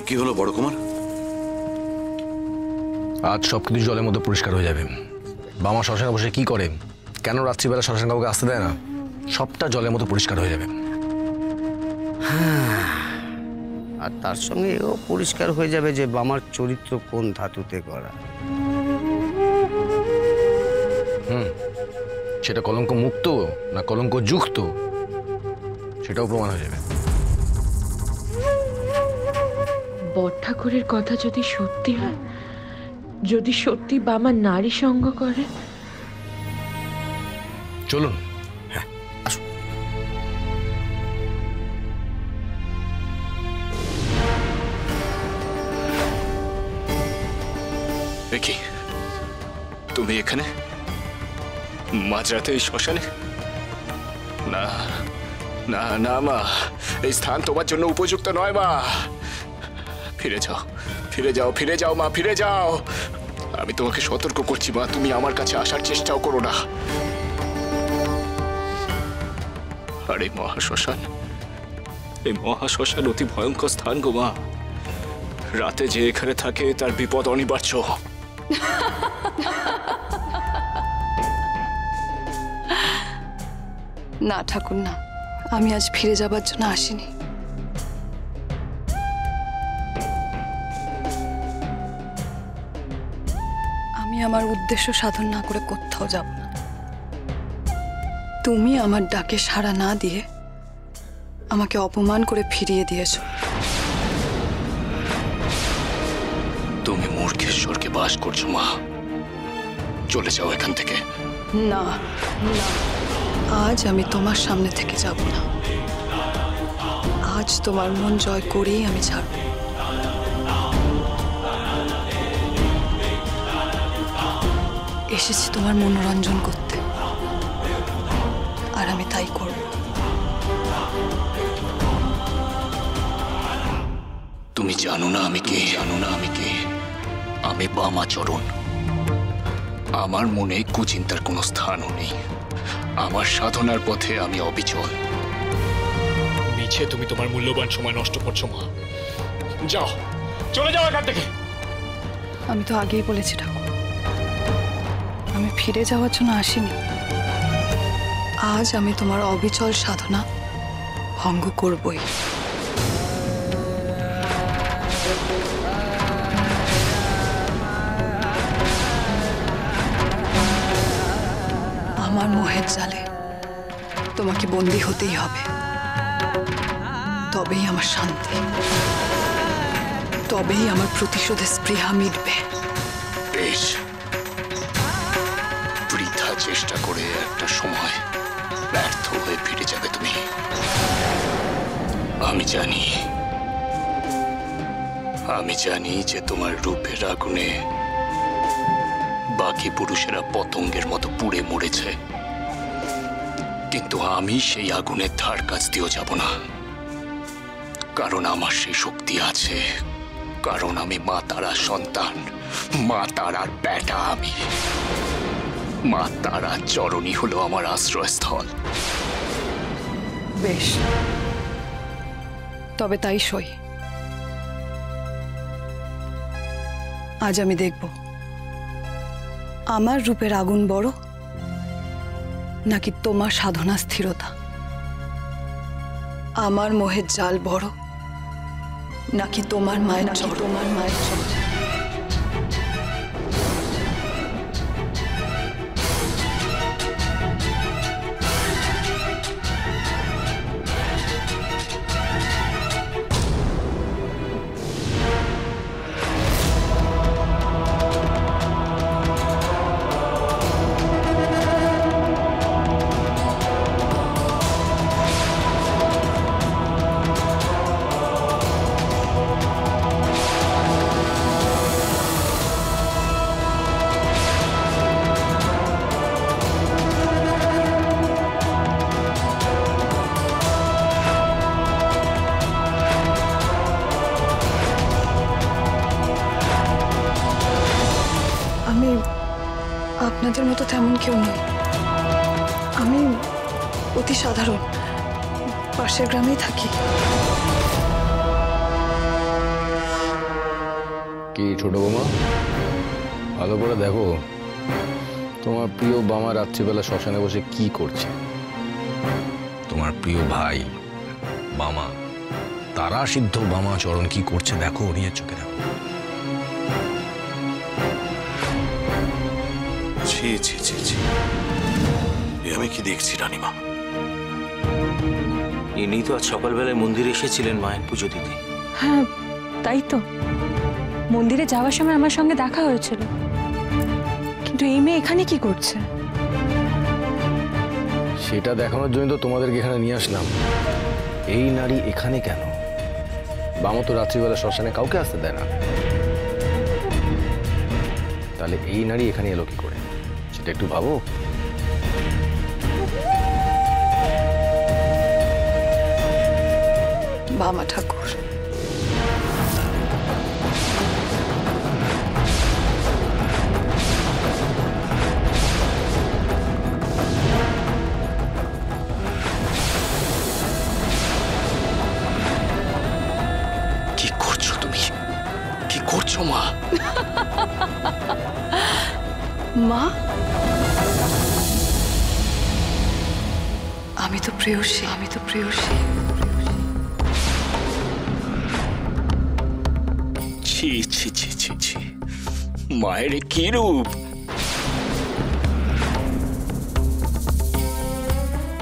কি হলো বড় কুমার? আজ সবকিছু জলের মধ্যে পরিষ্কার হয়ে যাবে। বাবা শ্মশানে বসে কি করে, কেন রাত্রিবেলা শ্মশান কাউকে আসতে দেয় না, সবটা জলের মতো পরিষ্কার হয়ে যাবে। আর তার সঙ্গে এও পরিষ্কার হয়ে যাবে যে বামার চরিত্র কোন ধাতুতে করা। সেটা কলঙ্ক মুক্ত না কলঙ্ক যুক্ত সেটাও প্রমাণ হয়ে যাবে। বড় ঠাকুরের কথা যদি সত্যি হয়, যদি সত্যি বাবা নারী সঙ্গ করে, চলুন। হ্যাঁ, আসুন। দেখি তুমি এখানে মাঝরাতে এই শ্মশানে? না না না মা, এই স্থান তোমার জন্য উপযুক্ত নয় মা। ফিরে যাও, ফিরে যাও, ফিরে যাও মা, ফিরে যাও। আমি তোমাকে সতর্ক করছি মা, তুমি আমার কাছে আসার চেষ্টাও করো না। আর এই মহাশ্মশান, এই মহাশ্মশান অতি ভয়ঙ্কর স্থান গো মা। রাতে যে এখানে থাকে তার বিপদ অনিবার্য। না ঠাকুর না, আমি আজ ফিরে যাবার জন্য আসিনি। আমি আমার উদ্দেশ্য সাধন না করে কোথাও যাব না। তুমি আমার ডাকে সাড়া না দিয়ে আমাকে অপমান করে ফিরিয়ে দিয়েছো। তুমি মূর্খের স্বর্গে বাস করছো মা, চলে যাও এখান থেকে। না না, আজ আমি তোমার সামনে থেকে যাব না। আজ তোমার মন জয় করেই আমি ছাড়ব। এসেছি তোমার মনোরঞ্জন করতে, আর আমি তাই করব। তুমি জানো না আমি কে? জানো না আমি কে? আমি বামাচরণ। আমার মনে কুচিন্তার কোনো স্থানও নেই। আমার সাধনার পথে আমি অবিচল। মিছে তুমি তোমার মূল্যবান সময় নষ্ট করছো মা। যাও, চলে যাও এখান থেকে। আমি তো আগেই বলেছি ঠাকুর, আমি ফিরে যাওয়ার জন্য আসিনি। আজ আমি তোমার অবিচল সাধনা ভঙ্গ করবই। আমার মোহের জালে তোমাকে বন্দী হতেই হবে, তবেই আমার শান্তি, তবেই আমার প্রতিশোধের স্পৃহা মিটবে। বেশ, বৃথা চেষ্টা করে একটা সময় ব্যর্থ হয়ে ফিরে যাবে তুমি। আমি জানি যে তোমার রূপের আগুনে বাকি পুরুষেরা পতঙ্গের মতো পুড়ে মরেছে, কিন্তু আমি সেই আগুনের ধার কাছ দিয়েও যাব না। কারণ আমার সেই শক্তি আছে, কারণ আমি মা তারার সন্তান, মা তারার বেটা। আমি মা তারার চরণই হলো আমার আশ্রয়স্থল। বেশ, তবে তাই সই। আজ আমি দেখব আমার রূপের আগুন বড় নাকি তোমার সাধনা স্থিরতা, আমার মোহের জাল বড় নাকি তোমার মায়ের চর। আপনাদের মতো তেমন কেউ নয়। আমি অতি সাধারণ, পাশের গ্রামেই থাকি। কি ছোট বৌমা, ভালো করে দেখো তোমার প্রিয় বামা রাত্রিবেলা শ্মশানে বসে কি করছে। তোমার প্রিয় ভাই বামা, তারা সিদ্ধ বামা চরণ কি করছে দেখো, নিজের চোখে দেখো। ছি ছি ছি ছি, এ আমি কি দেখছি রানীমা? ইনি তো আজ সকালবেলায় মন্দিরে এসেছিলেন মায়ের পুজো দিতে। হ্যাঁ তাই তো, মন্দিরে যাওয়ার সময় আমার সঙ্গে দেখা হয়েছিল, কিন্তু এই মেয়ে এখানে কি করছে? সেটা দেখানোর জন্য তো তোমাদেরকে এখানে নিয়ে আসলাম। এই নারী এখানে কেন? বামা তো রাত্রিবেলা শ্মশানে কাউকে আসতে দেয় না, তাহলে এই নারী এখানে এলো কি করে সেটা একটু ভাবো। বামা ঠাকুর, কি করছো তুমি? কি করছো মা? মা আমি তো প্রেয়সী, আমি তো প্রেয়সী। ছি ছি ছি ছি ছি, মায়ের কি রূপ!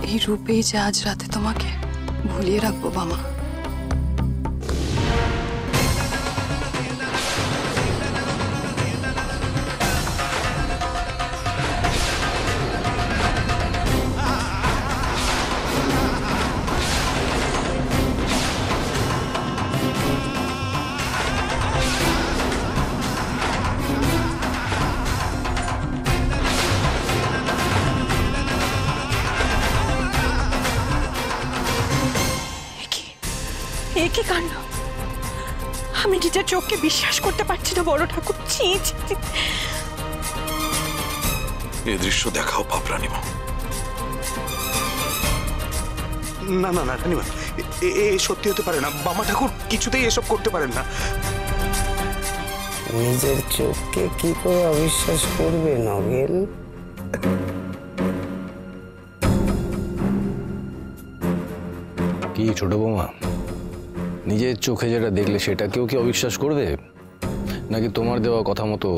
এই রূপেই যে আজ রাতে তোমাকে ভুলিয়ে রাখবো বামা। এ কি কাণ্ড! আমি নিজের চোখকে বিশ্বাস করতে পারছি না বড় ঠাকুর। ছি ছি ছি। এই দৃশ্য দেখাও পাপ রানীমা। না না না রানীমা, এ সত্যি হতে পারে না। বামা ঠাকুর কিছুতেই এসব করতে পারেন না। নিজের চোখকে কি করে অবিশ্বাস করবে নগেন? কি ছোট বৌমা, নিজের চোখে যেটা দেখলে সেটা কেউ কি অবিশ্বাস করবে, নাকি তোমার দেওয়া কথা মতো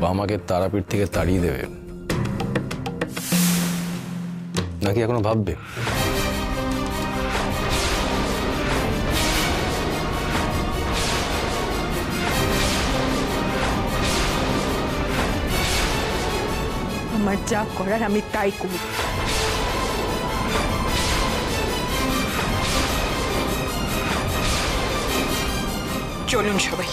বামাকে তারাপীঠ থেকে তাড়িয়ে দেবে, নাকি এখনো ভাববে? আমার যা করার আমি তাই করব। চলুন সবাই।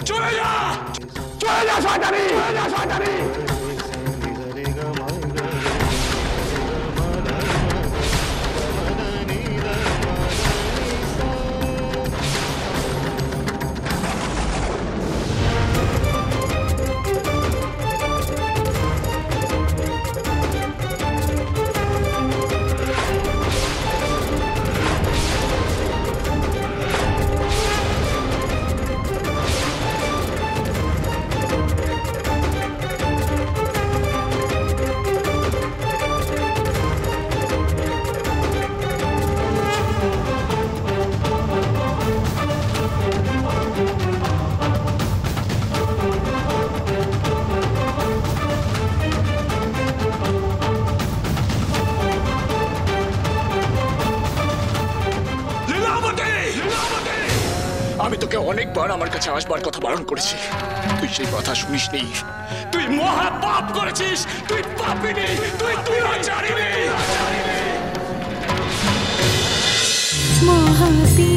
চলে যা, চলে যা শয়তানি, চলে যা শয়তানি। আমি তোকে অনেকবার আমার কাছে আসবার কথা বারণ করেছি, তুই সেই কথা শুনিসনি। তুই মহা পাপ করেছিস, তুই পাপিনী, তুই দুরাচারিণী। মহাবীর